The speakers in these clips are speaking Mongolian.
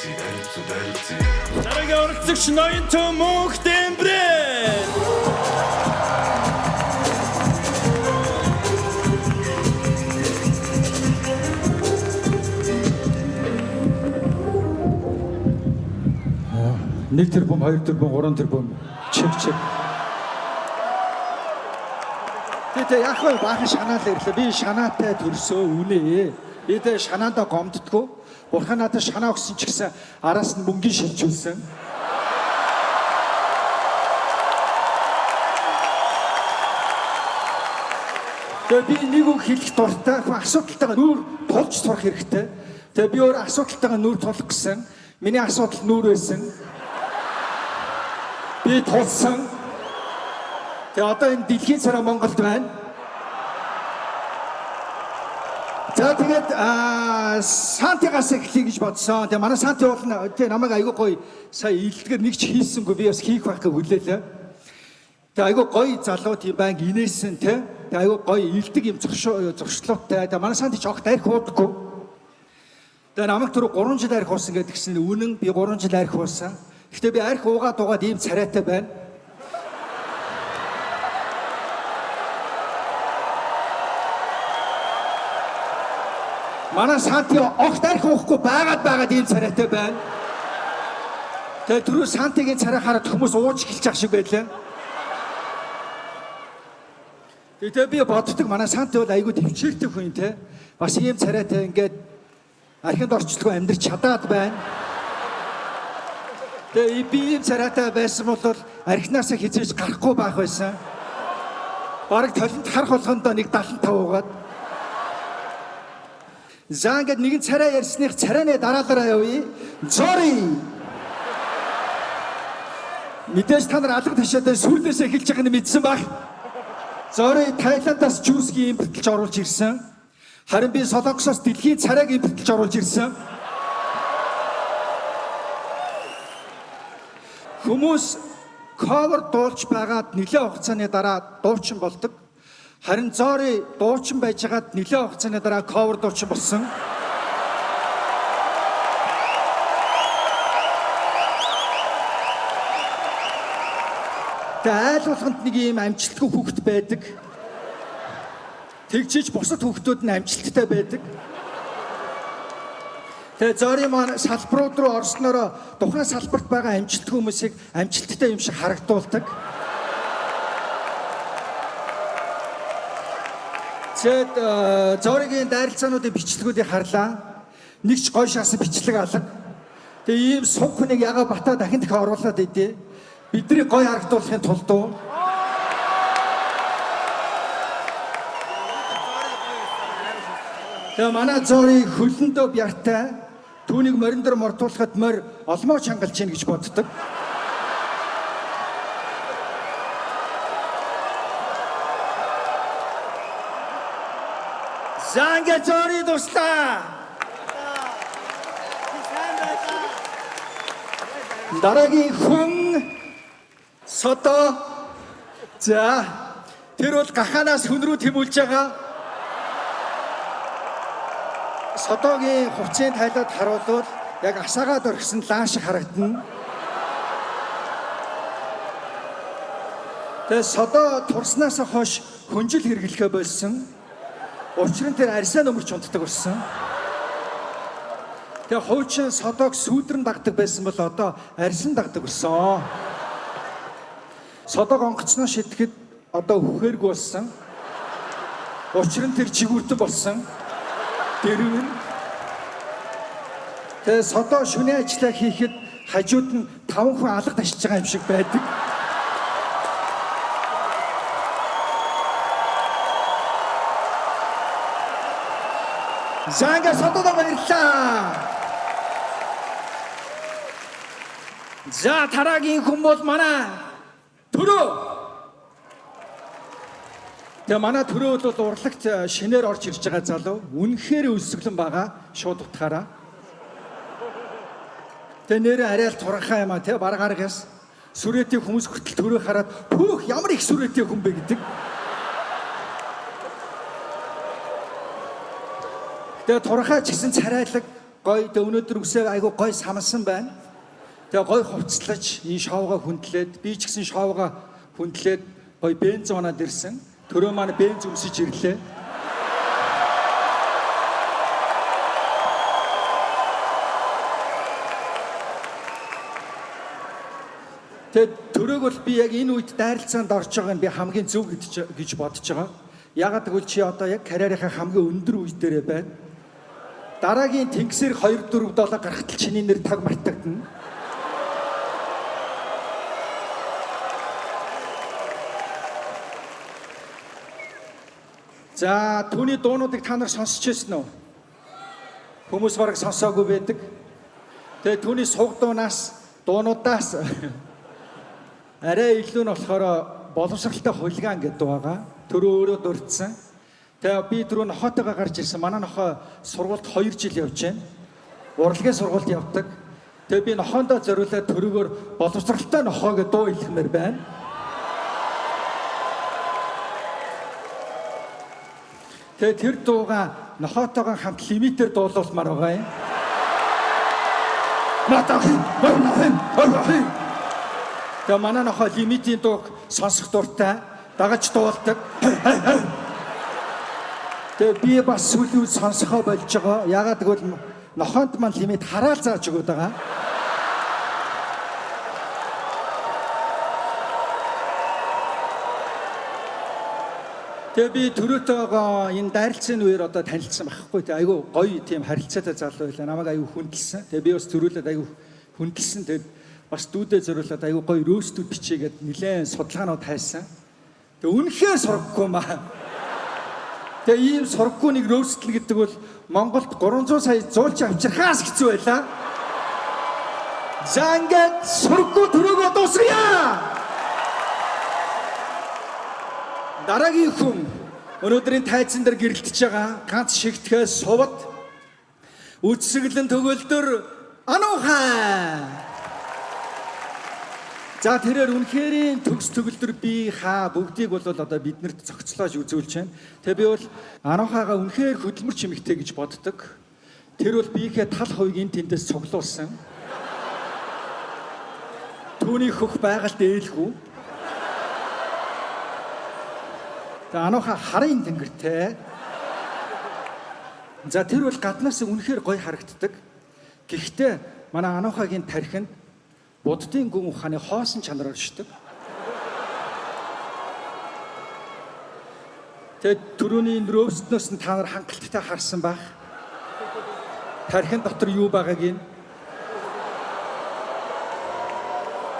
Дараагийн оролцогч ноён төмөнх Дэмбрэн. Нэг тэрбум, хоёр тэрбум, гурван тэрбум чиг. Тэгээ яг хөө баахан шанаал ирлээ. Би шанаатай төрсөө үнэ. Би тэ шанаандаа гомддгоо. Бурхан надад шанаа өгсөн ч гэсэн араас нь мөнгөний шилжүүлсэн. Тэгээ би нэг үг хэлэх дуртай. Асуудалтайгаа нүүр тулж сурах хэрэгтэй. Тэгээ би өөр асуудалтайгаа нүүр тулах гэсэн. Миний асуудал нүүр байсан. Би тулсан. Тэгээ одоо энэ дэлхийн царай Монголд байна. За тэгээд Сантигаас эхлэе гэж бодсон. Тэгээ манай Санти бол тэгээ намайг айгүй гоё сая илтгэр нэг ч хийсэнгүй. Би бас хийх байх гэж хүлээлээ. Тэгээ айгүй гоё залуу тийм байнг инээсэн те. Тэгээ айгүй гоё илдэг юм зуршлуутай. Тэгээ манай Санти ч огт арх уудаггүй. Тэгээ намайг түрүү 3 жил арх уусан гэдгсэн үнэн би 3 жил арх уусан. Гэхдээ би арх уугаад ийм царайтай байна. Манай Санти огт арх уухгүй байгаад ийм царайтай байна. Тэгээ түрүү Сантигийн царай хараад хүмүүс ууж эхэлж ах шиг байлаа. Тэгээ би боддог манай Санти бол айгүй төвчээртэй хүн те. Бас ийм царайтай ингээд архинд орчлого амьдрч чадаад байна. Тэгээ би ийм царайтай байсан бол архинаас хизээж гарахгүй байх байсан. Бараг толинд харах болгондоо нэг 75 уугаад. За ингээд нэгэн царай ярьсных царайны дараалалаа явъя. Зори. Мэдээж та нар алга ташаатай сүрлээс эхэлж байгааг нь мэдсэн баг. Зори Таиландаас жүүсгийн импортлж оруулж ирсэн. Харин би Солонгосоос дэлхийн царайг импортлж оруулж ирсэн. Хүмүүс cover дуулж байгаад нэлээд хугацааны дараа дуучин болдог. Харин Зори дуучин байжгаад нэлээд хугацааны дараа cover дуучин болсон. Тэгээ айл болгонд нэг ийм амжилтгүй хүүхэд байдаг. Тэгжиж бусад хүүхдүүд нь амжилттай байдаг. Тэгээ Зори маань салбарууд руу орснороо тухайн салбарт байгаа амжилтгүй хүмүүсийг амжилттай юм шиг харагдуулдаг. Зэд Зоригийн дайралцаануудын бичлэгүүдийг харлаа. Нэг ч гоё шаасан бичлэг алга. Тэгээ ийм сунг хүнийг яга батаа дахин оруулаад идэ. Бидний гоё харагдуулахын тулд уу. Тэгээ манай Зори хөлөндөө бяртай. Түүнийг морин дээр мордуулахад морь олмоо чангалж гин гэж боддог. Занга Зори дуслаа. Дараагийн хүн Сото. За тэр бол гаханаас хүн рүү тэмүүлж байгаа. Сотогийн хувцсыг тайлаад харуулвал яг асаагаад орхисон лаан шиг харагдана. Тэгээ Сото турснаас хойш хүнжил хэрэглэхэ болсон. Учир нь тэр арьсаа нөмөрч унтдаг болсон. Тэгээ хуучин Сотог сүүдрэн дагдаг байсан бол одоо арьсан дагдаг болсон. Сотог онгоцноо шитгэхэд одоо хүхээргүй болсон. Учир нь тэр жигүүртэн болсон. Дэрвэн. Тэгээ Сото шүний ажиллаа хийхэд хажууд нь 5 хүн алга ташиж байгаа юм шиг байдаг. Занга Сотод баярлаа. За дараагийн хүн бол манай Төрөө. Тэгээ манай Төрөө бол урлагт шинээр орж ирж байгаа залуу. Үнэхээр өлсгөлэн байгаа. Шууд утгаараа. Тэгээ нэрээ арай л туранхаа юм а те баргааргаас сүрэтийн хүмүүс хүртэл Төрөө хараад пүүх ямар их сүрэтийн хүн бэ гэдэг. Тэгээ туранхаа ч гэсэн царайлаг Гой тэ өнөөдөр үсээ айгу гой самсан байна. Тэгээ гой хувцлаж энэ шоуга хүндлээд би ч гэсэн шоуга хүндлээд гой бенз унаад ирсэн. Төрөө маань бенз өмсөж ирлээ. Тэгээд төрөөг бол би яг энэ үед дайралцаанд орж байгаа нь би хамгийн зөв гэж бодож байгаа. Ягаад гэвэл чи одоо яг карьерийнхаа хамгийн өндөр үе дээрээ байна. Дараагийн тэнгисээр 2 4 7 гарахтал чиний нэр таг мартагдана. За түүний дуунуудыг та нар сонсч байсан уу? Хүмүүс бараг сонсоогүй байдаг. Тэгээ түүний суг дуунуудаас арай илүү нь болохоор боловсралтай хулиган гэдэг байгаа. Төрөө өөрөө дурдсан. Тэгээ би түрүү нохоотойгоо гарч ирсэн. Манай нохоо сургуульд 2 жил явж байна. Урлагийн сургуульд явдаг. Тэгээ би нохоондоо зориулаад төрөөгөр боловсралтай нохоо гэдэг дуу хэлмээр байна. Тэгээ тэр дууга нохоотойгоо хамт лимитээр дуулуулмаар байгаа юм. Тэгээ манай нохоо лимитийн дууг сонсох дуртай, дагаж дуулдаг. Тэгээ би бас сүүлийн сонсохоо болж байгаа. Ягаад гэвэл нохоонд маань лимит хараал зааж өгöd байгаа. Тэгээ би төрөөтэйгоо энэ дайралцсан үеэр одоо танилцсан байхгүй. Тэгээ айгүй гоё тийм харилцаатай залуу байлаа. Намайг айгүй хүндэлсэн. Тэгээ би бас төрүүлээд айгүй хүндэлсэн. Тэгээд бас дүүдээ зориулаад айгүй гоё рөөстүүд бичээгээд нилээн судалгаанууд хайсан. Тэгээ үнэхээр сургахгүй маа. Тэгээ ийм сургахгүй нэг рөөстлэн гэдэг бол Монголд 300 сая зуулч авчирхаас хэцүү байлаа. За ингээд сургахгүй төрөөгөө дуусгая. Дараагийн хүн өнөөдрийн тайзан дээр гэрэлтэж байгаа ганц шигтгэс сувд үдсгэлэн төгөлдөр ануухай. За тэрээр үнэхэрийн төгс төгөлдөр би хаа бүгдийг бол одоо биднэрт зохицлоож үзүүлж байна. Тэгээ би бол ануухайгаа үнэхээр хөдөлмөрч эмэгтэй гэж боддог. Тэр бол биеийнхээ тал хувийг энэ тэндээс цуглуулсан. Түүний хөх байгальд ээлгүй. Ануухай харын тэнгэртэй. За тэр бол гаднаас үнэхээр гоё харагддаг. Гэхдээ манай ануухайгийн тархинд буддын гүн ухааны хоосон чанар оршдог. Тэгээд түрүүний рөөстнөөс нь та нар хангалттай харсан байх. Тархин дотор юу байгааг нь.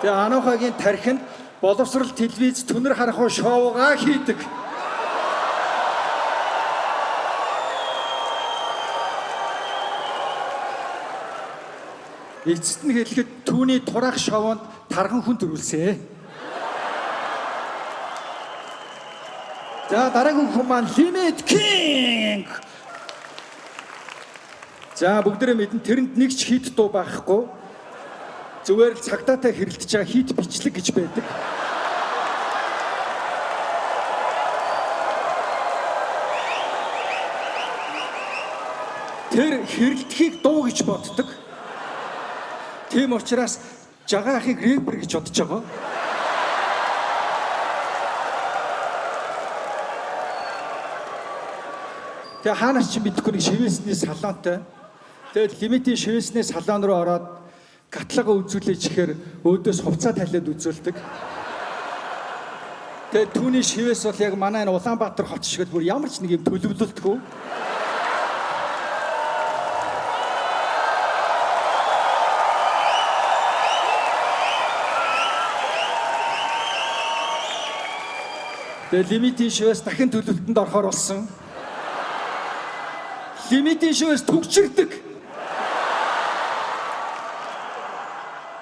Тэгээд ануухайгийн тархинд боловсрал телевиз түнэр харах шоугаа хийдэг. Эцэст нь хэлэхэд түүний тураах шоунд тархан хүн төрүүлсэн. За дараагийн хүн маань Limit King. За бүгдээрээ мэдэн тэрэнд нэг ч хит дуу байхгүй. Зүгээр л цагдаатай хэрэлдэж байгаа хит бичлэг гэж байдаг. Тэр хэрэлдэхийг дуу гэж боддог. Тийм учраас жагаа ахыг рэпер гэж бодож байгаа. Тэгээ хаанаас ч мэдэхгүй нэг шивээсний салонтой. Тэгээд лимитийн шивээсний салон руу ороод каталога үзүүлээч ихээр өөдөөс хувцас талиад үзүүлдэг. Тэгээд түүний шивээс бол яг манай энэ Улаанбаатар хот шиг л бүр ямар ч нэг юм төлөвлөлтгүй. Тэгээд лимитийн шивээс дахин төлөвлөлтөнд орохоор болсон. Лимитийн шивээс төгчрдөг.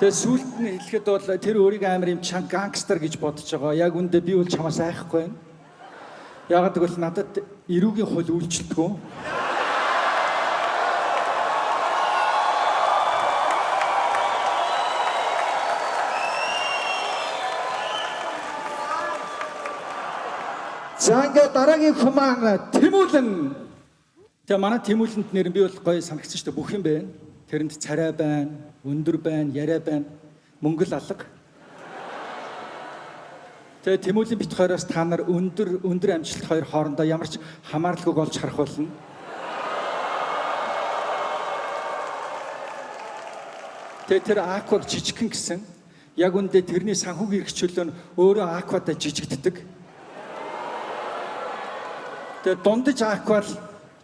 Тэгээд сүүлд нь хэлэхэд бол тэр өөрийг амар юм чанга гангстер гэж бодож байгаа. Яг үндэ би бол чамаас айхгүй байна. Ягаад гэвэл надад эрүүгийн хууль үйлчлдэггүй. За ингээд дараагийн хүн маань Тэмүүлэн Тэгээ манай Тэмүүлэнд нэр нь би бол гоё санагдсан шүү дээ. Бүх юм байна. Тэрэнд царай байна, өндөр байна, яриа байна, мөнгөл алга. Тэгээ Тэмүүлэн бит хоёроос та нар өндөр амжилт хоёр хоорондоо ямар ч хамаарлалгүйг олж харах болно. Тэгээ тэр акваг жижигхэн гэсэн. Яг үндэ тэрний санхүүгийн эрхчлөлөө нь өөрөө аквадаа жижигддэг. Тэгээ дундаж аквал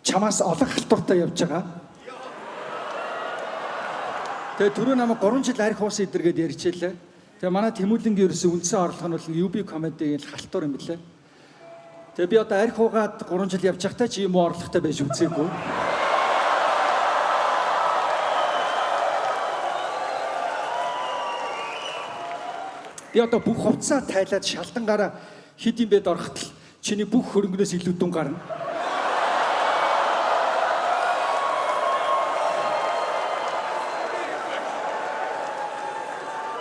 чамаас олон халтуртай явж байгаа. Тэгээ түрүү намайг 3 жил арх уус идэргээд ярьжээ. Тэгээ манай Тэмүүлэнгийн ерөөсөө үндсэн орлого нь бол UB comedy-ийн халтур юм билээ. Тэгээ би одоо арх уугаад 3 жил явж байхдаа чи юм уу орлоготой байж үзээгүй. Би одоо бүх хувцаа тайлаад шалдангаараа хэд юм бэ дорхотол чиний бүх хөрөнгнөөс илүү дүн гарна.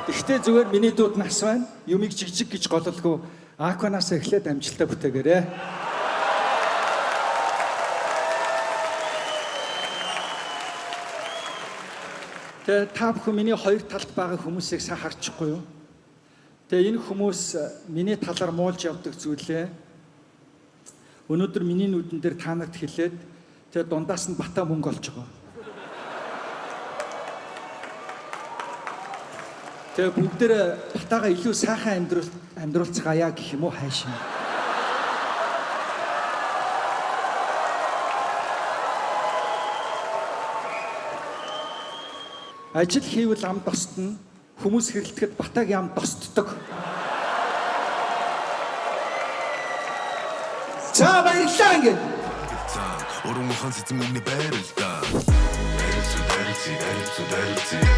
Гэхдээ зүгээр миний дууд нас байна. Юмыг жижиг гэж гололгүй акванаас эхлээд амжилтаа бүтээгээрэй. Тэгээ та бүхэн миний хоёр талд байгаа хүмүүсийг сайн харчихгүй юу? Тэгээ энэ хүмүүс миний талаар муулж явдаг зүйлээ өнөөдөр миний нүдэн дээр та нарт хэлээд тэгээ дундаас нь бата мөнгө олж байгаа. Тэгээ бүгдээр батагаа илүү сайхан амьдруулцгаая гэх юм уу хайшин. Ажил хийвэл ам тосдно. Хүмүүс хэрэлдэхэд батаг ям тосддог. За баярлалаа ингээд. Орон ухаан сэцэн өмнө байрлаа. Дайрцу